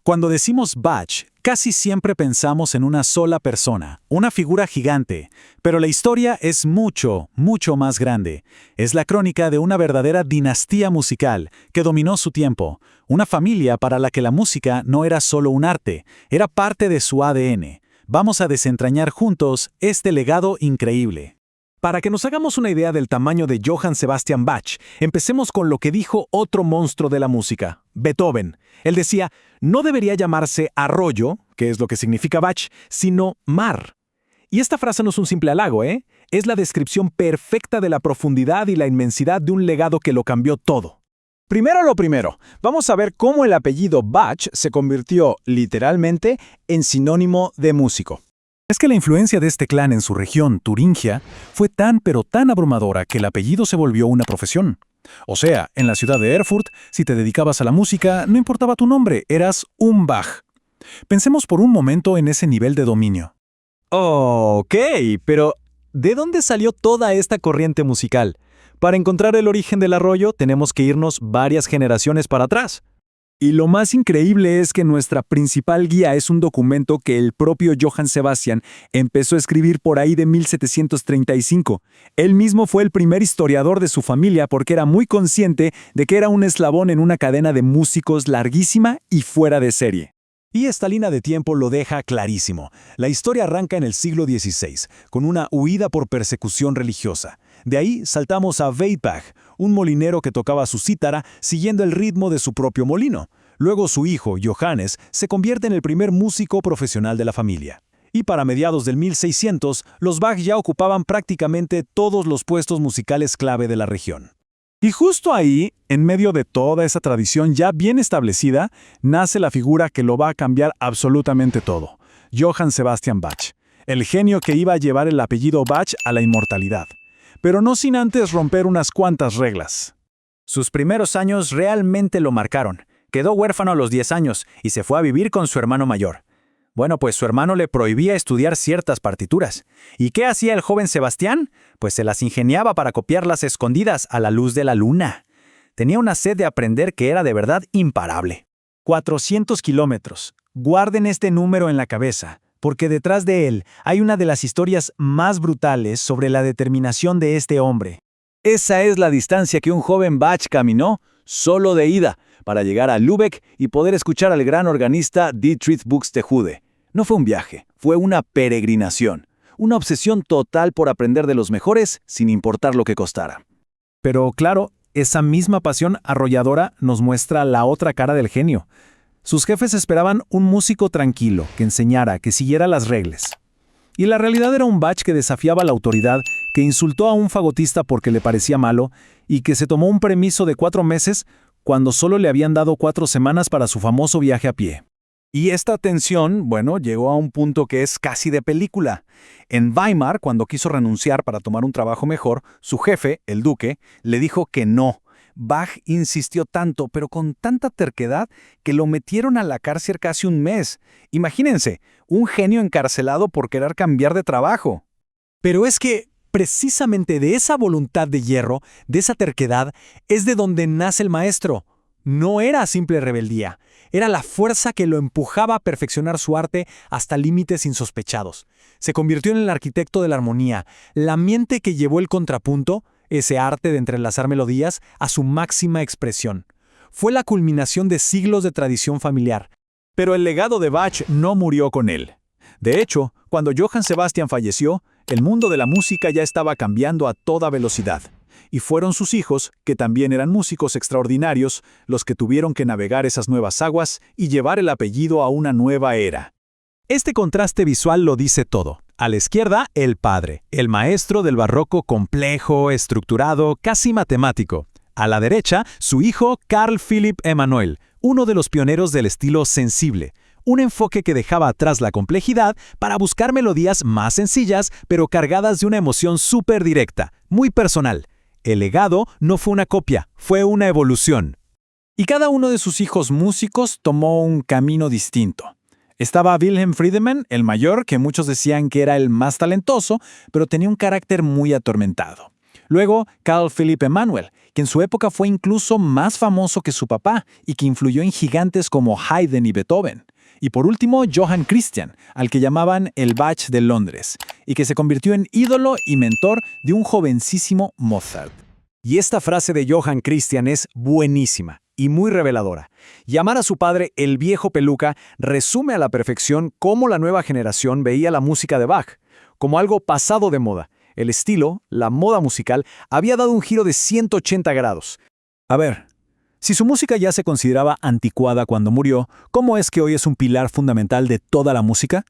Cuando decimos Bach, casi siempre pensamos en una sola persona, una figura gigante, pero la historia es mucho, mucho más grande. Es la crónica de una verdadera dinastía musical que dominó su tiempo, una familia para la que la música no era solo un arte, era parte de su ADN. Vamos a desentrañar juntos este legado increíble. Para que nos hagamos una idea del tamaño de Johann Sebastian Bach, empecemos con lo que dijo otro monstruo de la música, Beethoven. Él decía, no debería llamarse arroyo, que es lo que significa Bach, sino mar. Y esta frase no es un simple halago, ¿eh? Es la descripción perfecta de la profundidad y la inmensidad de un legado que lo cambió todo. Primero lo primero, vamos a ver cómo el apellido Bach se convirtió, literalmente, en sinónimo de músico. Es que la influencia de este clan en su región, Turingia, fue tan pero tan abrumadora que el apellido se volvió una profesión. O sea, en la ciudad de Erfurt, si te dedicabas a la música, no importaba tu nombre, eras un Bach. Pensemos por un momento en ese nivel de dominio. Ok, pero ¿de dónde salió toda esta corriente musical? Para encontrar el origen del arroyo tenemos que irnos varias generaciones para atrás. Y lo más increíble es que nuestra principal guía es un documento que el propio Johann Sebastian empezó a escribir por ahí de 1735. Él mismo fue el primer historiador de su familia porque era muy consciente de que era un eslabón en una cadena de músicos larguísima y fuera de serie. Y esta línea de tiempo lo deja clarísimo. La historia arranca en el siglo XVI, con una huida por persecución religiosa. De ahí saltamos a Weidbach, un molinero que tocaba su cítara siguiendo el ritmo de su propio molino. Luego su hijo, Johannes, se convierte en el primer músico profesional de la familia. Y para mediados del 1600, los Bach ya ocupaban prácticamente todos los puestos musicales clave de la región. Y justo ahí, en medio de toda esa tradición ya bien establecida, nace la figura que lo va a cambiar absolutamente todo, Johann Sebastian Bach, el genio que iba a llevar el apellido Bach a la inmortalidad, pero no sin antes romper unas cuantas reglas. Sus primeros años realmente lo marcaron. Quedó huérfano a los 10 años y se fue a vivir con su hermano mayor. Bueno, pues su hermano le prohibía estudiar ciertas partituras. ¿Y qué hacía el joven Sebastián? Pues se las ingeniaba para copiarlas escondidas a la luz de la luna. Tenía una sed de aprender que era de verdad imparable. 400 kilómetros. Guarden este número en la cabeza, porque detrás de él hay una de las historias más brutales sobre la determinación de este hombre. Esa es la distancia que un joven Bach caminó, solo de ida, para llegar a Lübeck y poder escuchar al gran organista Dietrich Buxtehude. No fue un viaje, fue una peregrinación, una obsesión total por aprender de los mejores sin importar lo que costara. Pero claro, esa misma pasión arrolladora nos muestra la otra cara del genio. Sus jefes esperaban un músico tranquilo, que enseñara, que siguiera las reglas. Y la realidad era un Bach que desafiaba la autoridad, que insultó a un fagotista porque le parecía malo y que se tomó un permiso de 4 meses cuando solo le habían dado 4 semanas para su famoso viaje a pie. Y esta tensión, llegó a un punto que es casi de película. En Weimar, cuando quiso renunciar para tomar un trabajo mejor, su jefe, el duque, le dijo que no. Bach insistió tanto, pero con tanta terquedad, que lo metieron a la cárcel casi un mes. Imagínense, un genio encarcelado por querer cambiar de trabajo. Pero es que precisamente de esa voluntad de hierro, de esa terquedad, es de donde nace el maestro. No era simple rebeldía, era la fuerza que lo empujaba a perfeccionar su arte hasta límites insospechados. Se convirtió en el arquitecto de la armonía, la mente que llevó el contrapunto, ese arte de entrelazar melodías, a su máxima expresión. Fue la culminación de siglos de tradición familiar. Pero el legado de Bach no murió con él. De hecho, cuando Johann Sebastian falleció, el mundo de la música ya estaba cambiando a toda velocidad. Y fueron sus hijos, que también eran músicos extraordinarios, los que tuvieron que navegar esas nuevas aguas y llevar el apellido a una nueva era. Este contraste visual lo dice todo. A la izquierda, el padre, el maestro del barroco complejo, estructurado, casi matemático. A la derecha, su hijo Carl Philipp Emanuel, uno de los pioneros del estilo sensible. Un enfoque que dejaba atrás la complejidad para buscar melodías más sencillas, pero cargadas de una emoción súper directa, muy personal. El legado no fue una copia, fue una evolución. Y cada uno de sus hijos músicos tomó un camino distinto. Estaba Wilhelm Friedemann, el mayor, que muchos decían que era el más talentoso, pero tenía un carácter muy atormentado. Luego, Carl Philipp Emanuel, que en su época fue incluso más famoso que su papá y que influyó en gigantes como Haydn y Beethoven. Y por último, Johann Christian, al que llamaban el Bach de Londres, y que se convirtió en ídolo y mentor de un jovencísimo Mozart. Y esta frase de Johann Christian es buenísima y muy reveladora. Llamar a su padre el viejo peluca resume a la perfección cómo la nueva generación veía la música de Bach, como algo pasado de moda. El estilo, la moda musical, había dado un giro de 180 grados. A ver, si su música ya se consideraba anticuada cuando murió, ¿cómo es que hoy es un pilar fundamental de toda la música?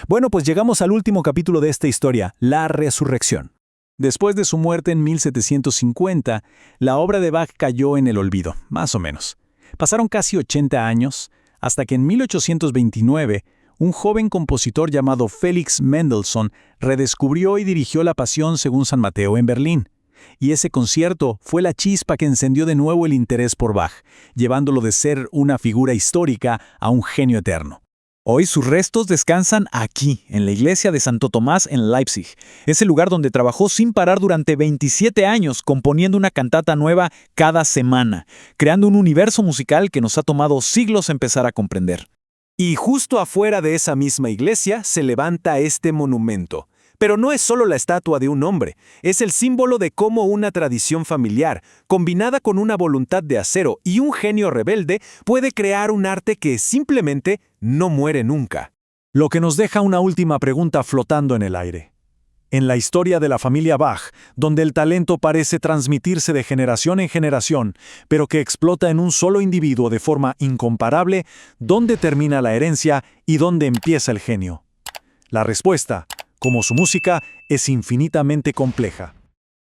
Bueno, pues llegamos al último capítulo de esta historia, la resurrección. Después de su muerte en 1750, la obra de Bach cayó en el olvido, más o menos. Pasaron casi 80 años, hasta que en 1829, un joven compositor llamado Felix Mendelssohn redescubrió y dirigió La Pasión según San Mateo en Berlín. Y ese concierto fue la chispa que encendió de nuevo el interés por Bach, llevándolo de ser una figura histórica a un genio eterno. Hoy sus restos descansan aquí, en la iglesia de Santo Tomás en Leipzig. Es el lugar donde trabajó sin parar durante 27 años, componiendo una cantata nueva cada semana, creando un universo musical que nos ha tomado siglos empezar a comprender. Y justo afuera de esa misma iglesia se levanta este monumento. Pero no es solo la estatua de un hombre, es el símbolo de cómo una tradición familiar, combinada con una voluntad de acero y un genio rebelde, puede crear un arte que simplemente no muere nunca. Lo que nos deja una última pregunta flotando en el aire. En la historia de la familia Bach, donde el talento parece transmitirse de generación en generación, pero que explota en un solo individuo de forma incomparable, ¿dónde termina la herencia y dónde empieza el genio? La respuesta, como su música, es infinitamente compleja.